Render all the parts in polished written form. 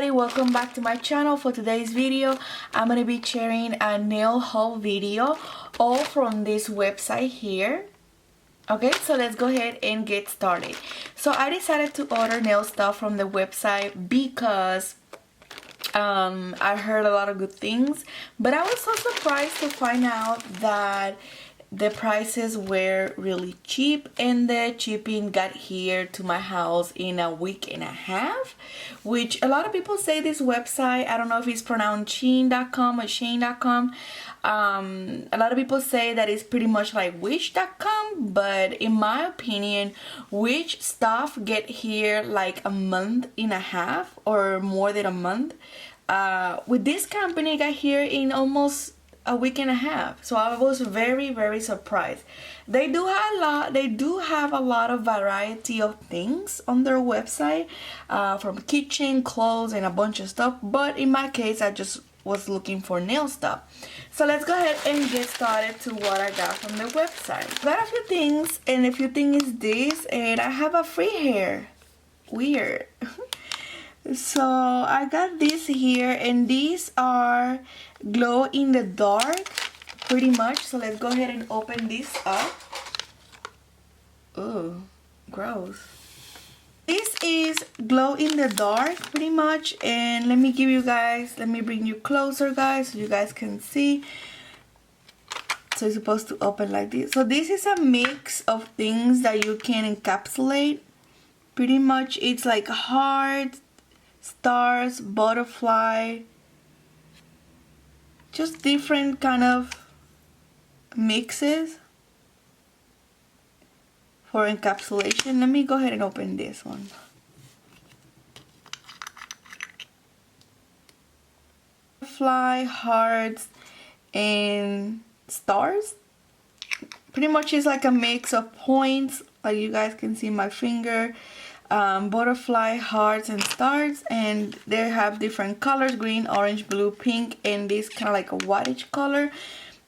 everybody, welcome back to my channel. For today's video I'm going to be sharing a nail haul video all from this website here. Okay, so let's go ahead and get started. So I decided to order nail stuff from the website because I heard a lot of good things, but I was so surprised to find out that the prices were really cheap, and the shipping got here to my house in a week and a half, which a lot of people say this website, I don't know if it's pronounced SHEIN.com or SHEIN.com. A lot of people say that it's pretty much like Wish.com, but in my opinion, Wish stuff get here like a month and a half or more than a month. With this company, got here in almost a week and a half, so I was very surprised. They do have a lot of variety of things on their website, from kitchen, clothes, and a bunch of stuff, but in my case I just was looking for nail stuff. So let's go ahead and get started to what I got from the website. Got a few things, and a few things is this, and I have a free hair. Weird. So I got this here, and these are glow in the dark pretty much. So let's go ahead and open this up. Ooh, gross. This is glow in the dark pretty much, and let me bring you closer, guys, so you guys can see. So it's supposed to open like this. So this is a mix of things that you can encapsulate. Pretty much it's like heart, stars, butterfly, just different kind of mixes for encapsulation. Let me go ahead and open this one. Butterfly, hearts, and stars. Pretty much is like a mix of points, like you guys can see my finger. Butterfly, hearts, and stars, and they have different colors: green, orange, blue, pink, and this kind of like a whitish color.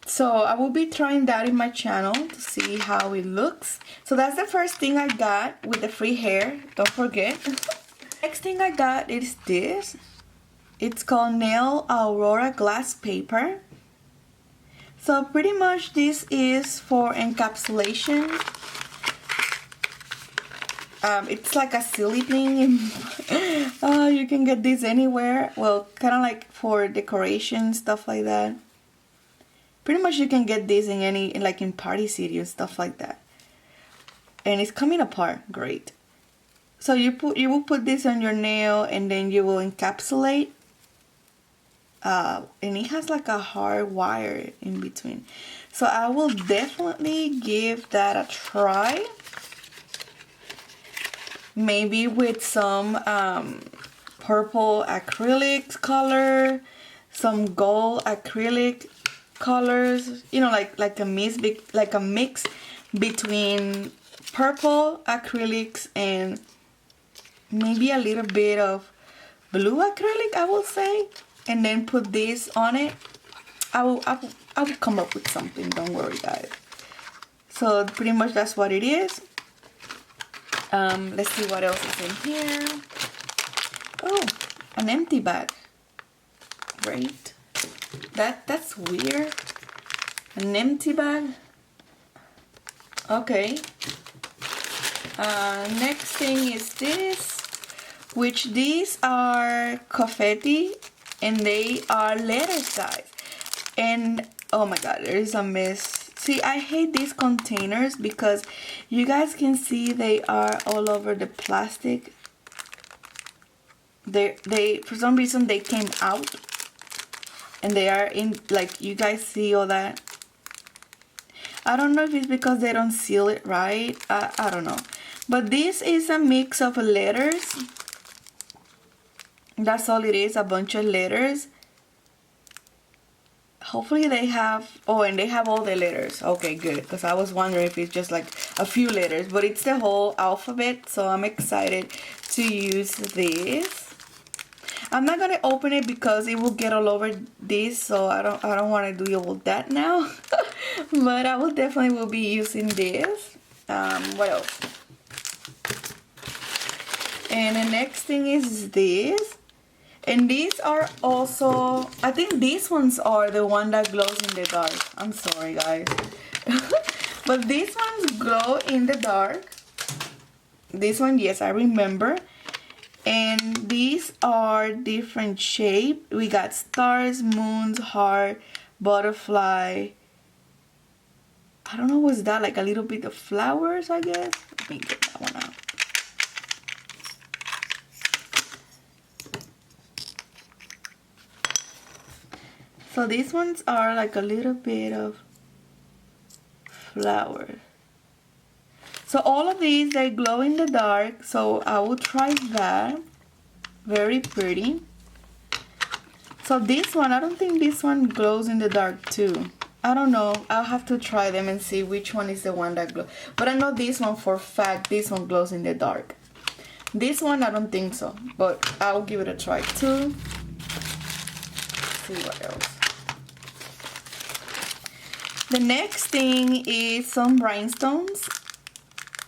So I will be trying that in my channel to see how it looks. So that's the first thing I got with the free hair, don't forget. Next thing I got is this. It's called Nail Aurora glass paper. So pretty much this is for encapsulation. It's like a silly thing. You can get this anywhere. Well, kind of like for decoration, stuff like that. Pretty much you can get this in any, like in Party City and stuff like that. And it's coming apart great. So you will put this on your nail, and then you will encapsulate. And it has like a hard wire in between. So I will definitely give that a try. Maybe with some purple acrylic color, some gold acrylic colors, you know, like a mix between purple acrylics and maybe a little bit of blue acrylic, I will say, and then put this on it. I will come up with something, don't worry, guys. So pretty much that's what it is. Let's see what else is in here. Oh, an empty bag. Great. That's weird. An empty bag. Okay. Next thing is this, which these are confetti, and they are letter size. And oh my god, there is a mess. See, I hate these containers because you guys can see they are all over the plastic. They for some reason they came out, and they are in, like, you guys see all that. I don't know if it's because they don't seal it right. I don't know. But this is a mix of letters. That's all it is, a bunch of letters. Hopefully they have, oh, and they have all the letters. Okay, good, because I was wondering if it's just like a few letters, but it's the whole alphabet, so I'm excited to use this. I'm not gonna open it because it will get all over this, so I don't want to do all that now. But I will definitely be using this. What else? And the next thing is this. And these are also, I think these ones are the one that glows in the dark. I'm sorry, guys. But these ones glow in the dark. This one, yes, I remember. And these are different shape. We got stars, moons, heart, butterfly. I don't know, what's that? Like a little bit of flowers, I guess. Let me get that one out. So these ones are like a little bit of flower. So all of these, they glow in the dark. So I will try that. Very pretty. So this one, I don't think this one glows in the dark too. I don't know. I'll have to try them and see which one is the one that glows. But I know this one for a fact, this one glows in the dark. This one, I don't think so. But I'll give it a try too. Let's see what else. The next thing is some rhinestones.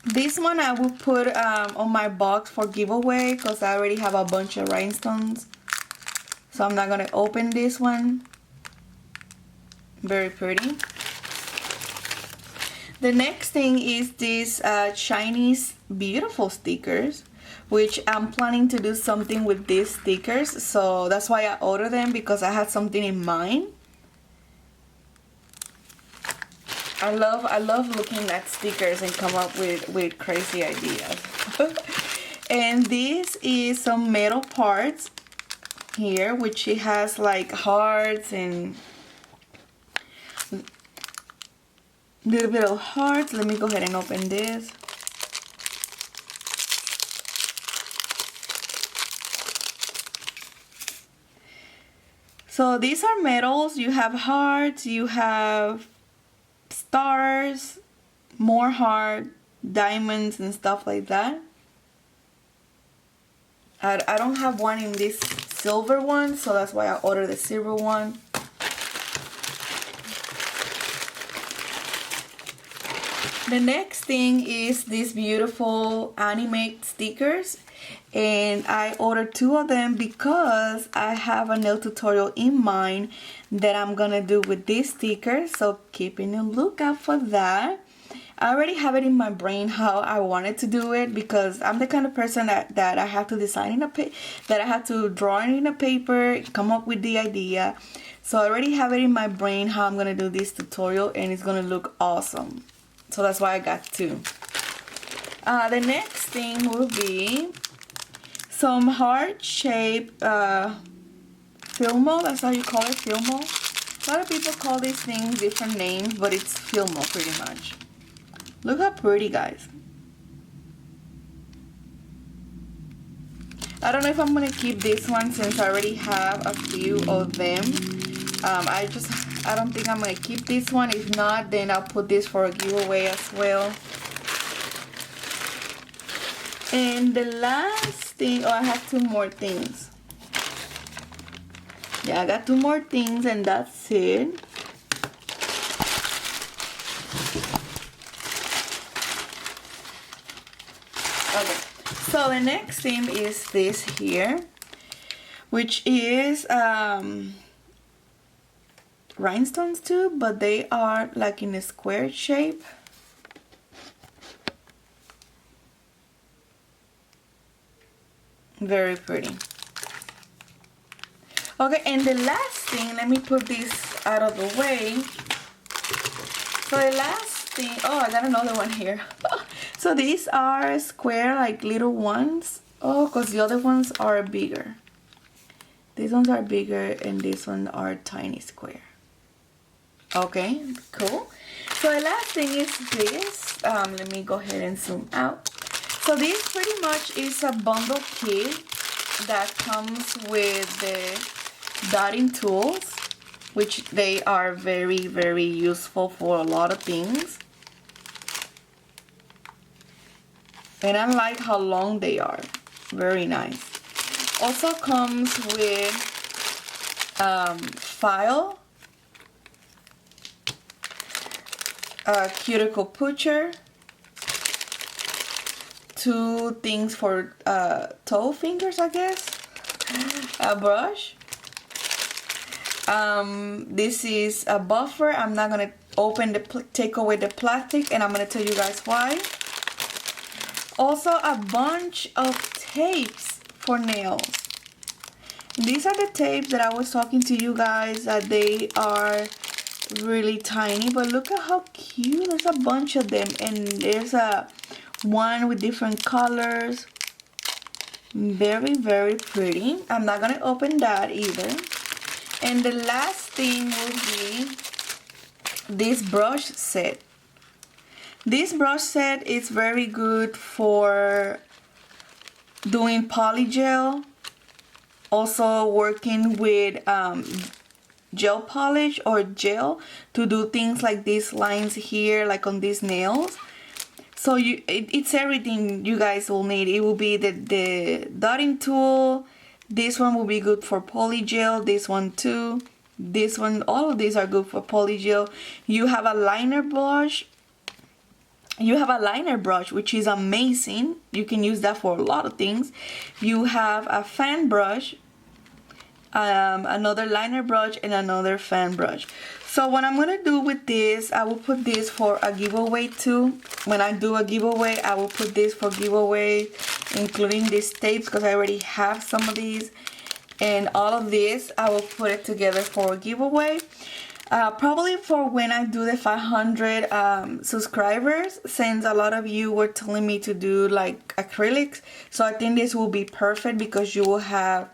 This one I will put on my box for giveaway because I already have a bunch of rhinestones. So I'm not going to open this one. Very pretty. The next thing is these Chinese beautiful stickers, which I'm planning to do something with these stickers. So that's why I ordered them, because I had something in mind. I love looking at stickers and come up with crazy ideas. And this is some metal parts here, which it has like hearts and little bit of hearts. Let me go ahead and open this. So these are metals. You have hearts, you have stars, more heart, diamonds and stuff like that. I don't have one in this silver one, so that's why I ordered the silver one. The next thing is these beautiful anime stickers, and I ordered 2 of them because I have a nail tutorial in mind that I'm gonna do with these stickers, so keep in the lookout for that. I already have it in my brain how I wanted to do it, because I'm the kind of person that I have to design in that I have to draw it in a paper, come up with the idea. So I already have it in my brain how I'm gonna do this tutorial, and it's gonna look awesome. So that's why I got 2. The next thing will be some heart-shaped filmo. That's how you call it, filmo. A lot of people call these things different names, but it's filmo pretty much. Look how pretty, guys. I don't know if I'm gonna keep this one since I already have a few of them. I don't think I'm gonna keep this one. If not, then I'll put this for a giveaway as well. And the last thing, oh, I have 2 more things. Yeah, I got 2 more things and that's it. Okay, so the next thing is this here, which is rhinestones too, but they are like in a square shape. Very pretty. Okay, and the last thing, let me put this out of the way. So the last thing, oh, I got another one here. So these are square, like little ones. Oh, because the other ones are bigger. These ones are bigger and these ones are tiny square. Okay, cool. So the last thing is this. Let me go ahead and zoom out. So this pretty much is a bundle kit that comes with the dotting tools, which they are very, very useful for a lot of things. And I like how long they are. Very nice. Also comes with file, a cuticle pusher, 2 things for toe fingers, I guess. a brush. This is a buffer. I'm not gonna take away the plastic, and I'm gonna tell you guys why. Also a bunch of tapes for nails. These are the tapes that I was talking to you guys that they are really tiny, but look at how cute. There's a bunch of them, and there's a one with different colors. Very, very pretty. I'm not gonna open that either. And the last thing will be this brush set. This brush set is very good for doing polygel, also working with gel polish or gel to do things like these lines here, like on these nails. So it's everything you guys will need. It will be the dotting tool. This one will be good for polygel. This one too. This one, all of these are good for polygel. You have a liner brush. You have a liner brush, which is amazing. You can use that for a lot of things. You have a fan brush, another liner brush, and another fan brush. So what I'm gonna do with this, I will put this for a giveaway too. When I do a giveaway, I will put this for giveaway, including these tapes, because I already have some of these. And all of this, I will put it together for a giveaway. Probably for when I do the 500 subscribers, since a lot of you were telling me to do like acrylics. So I think this will be perfect because you will have,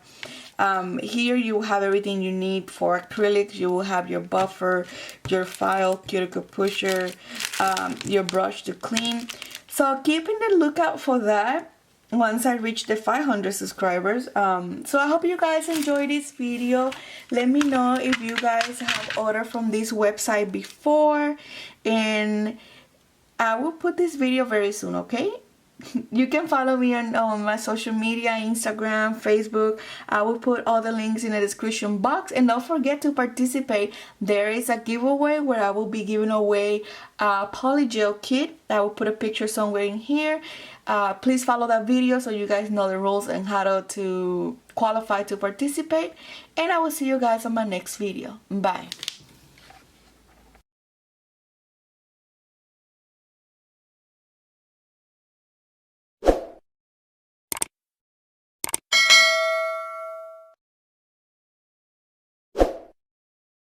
here you will have everything you need for acrylics. You will have your buffer, your file, cuticle pusher, your brush to clean. So keep in the lookout for that once I reach the 500 subscribers. So I hope you guys enjoyed this video. Let me know if you guys have ordered from this website before, and I will put this video very soon, okay? You can follow me on my social media, Instagram, Facebook. I will put all the links in the description box, and don't forget to participate. There is a giveaway where I will be giving away a polygel kit. I will put a picture somewhere in here. Please follow that video so you guys know the rules and how to qualify to participate, and I will see you guys on my next video. Bye.